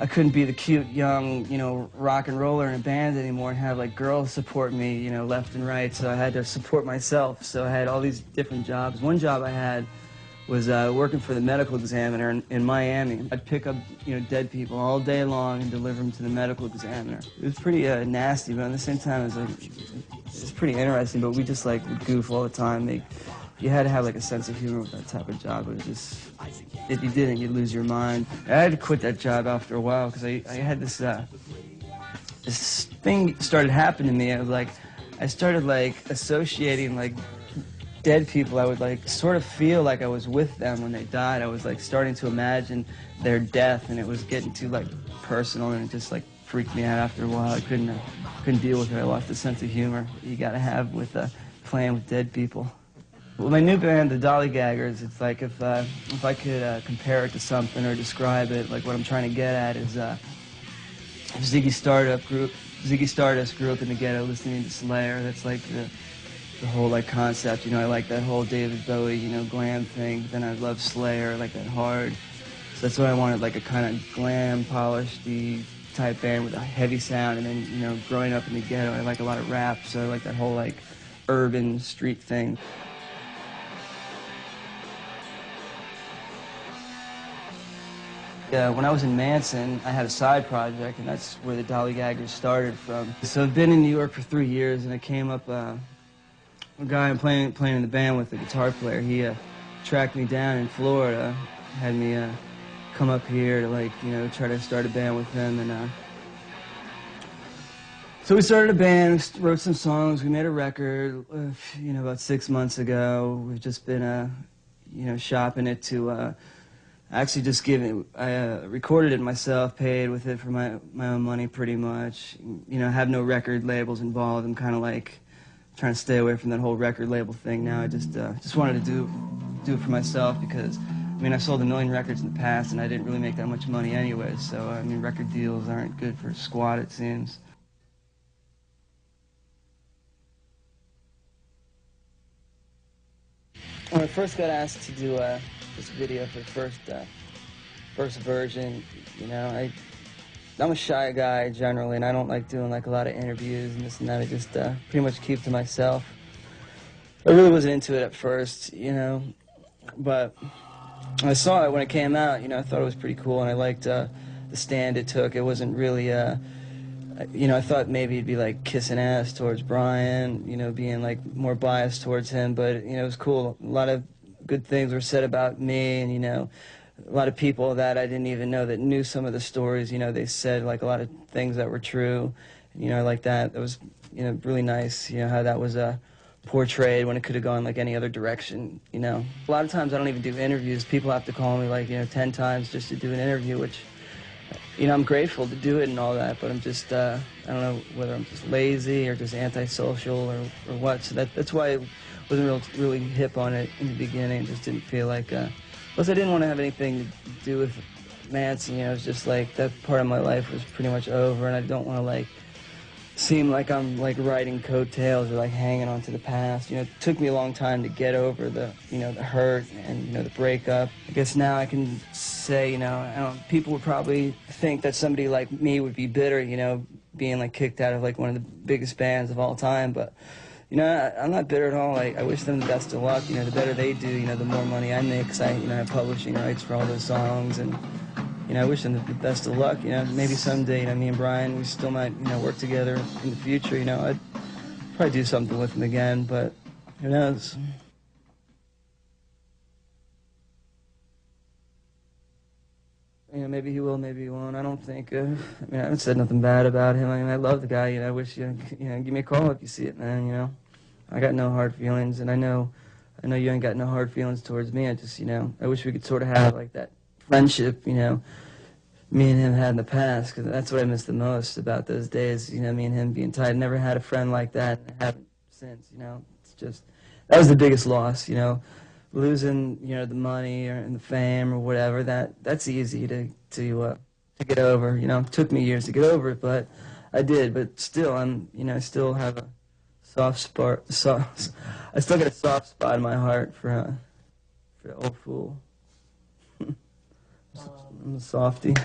I couldn't be the cute, young, rock and roller in a band anymore and have, like, girls support me, left and right, so I had to support myself. So I had all these different jobs. One job I had was working for the medical examiner in Miami. I'd pick up, dead people all day long and deliver them to the medical examiner. It was pretty nasty, but at the same time, it was pretty interesting, but we just, like, would goof all the time. You had to have, like, a sense of humor with that type of job. It was just, if you didn't, you'd lose your mind. I had to quit that job after a while because I had this thing started happening to me. I started, like, associating, like, dead people. I would, like, sort of feel like I was with them when they died. I was, like, starting to imagine their death, and it was getting too, like, personal, and it just, like, freaked me out after a while. I couldn't deal with it. I lost the sense of humor you gotta have with playing with dead people. Well, my new band, the Dollygaggers, it's like if I could compare it to something or describe it, like what I'm trying to get at is Ziggy Stardust grew up in the ghetto listening to Slayer. That's like the whole like concept. I like that whole David Bowie, glam thing. Then I love Slayer, like that hard. So that's what I wanted, like a kind of glam, polished-y type band with a heavy sound. And then, growing up in the ghetto, I like a lot of rap, so I like that whole like urban street thing. When I was in Manson, I had a side project, and that's where the Dollygaggers started from. So I've been in New York for 3 years, and it came up, a guy I'm playing in the band with, a guitar player, he tracked me down in Florida, had me come up here to, like, try to start a band with him, and so we started a band, we wrote some songs, we made a record, about 6 months ago. We've just been, shopping it to, actually just giving, I recorded it myself, paid with it for my own money pretty much. Have no record labels involved. I'm kind of like trying to stay away from that whole record label thing now. I just wanted to do it for myself because, I sold 1 million records in the past and I didn't really make that much money anyway, so, record deals aren't good for squat, it seems. When I first got asked to do this video for the first version, I'm a shy guy generally, and I don't like doing like a lot of interviews and this and that. I just pretty much keep to myself. I really wasn't into it at first, but I saw it when it came out. I thought it was pretty cool, and I liked the stand it took. It wasn't really, I thought maybe it'd be like kissing ass towards Brian, being like more biased towards him, but it was cool. A lot of good things were said about me, and a lot of people that I didn't even know that knew some of the stories. They said like a lot of things that were true. I like that. It was really nice. How that was portrayed when it could have gone like any other direction. A lot of times I don't even do interviews. People have to call me like 10 times just to do an interview, which I'm grateful to do it and all that, but I'm just I don't know whether I'm just lazy or just antisocial or what. So that's why I wasn't really hip on it in the beginning. Just didn't feel like. Plus, I didn't want to have anything to do with Manson. It was just like that part of my life was pretty much over, and I don't want to like seem like I'm like riding coattails or like hanging on to the past. It took me a long time to get over the the hurt and the breakup. I guess now I can say people would probably think that somebody like me would be bitter, being like kicked out of like one of the biggest bands of all time, but. I'm not bitter at all. I wish them the best of luck. The better they do, the more money I make, because I, have publishing rights for all those songs, and, I wish them the best of luck. Maybe someday, me and Brian, we still might, work together in the future. I'd probably do something with him again, but who knows? Maybe he will, maybe he won't. I don't think. I haven't said nothing bad about him. I love the guy. I wish give me a call if you see it, man. I got no hard feelings, and I know you ain't got no hard feelings towards me. I just, I wish we could sort of have like that friendship, me and him had in the past, because that's what I miss the most about those days. Me and him being tight. I never had a friend like that, and I haven't since. It's just that was the biggest loss. Losing, the money and the fame or whatever, that's easy to get over. It took me years to get over it, but I did. But still, I still have a soft spot. I still got a soft spot in my heart for the old fool. I'm a softie.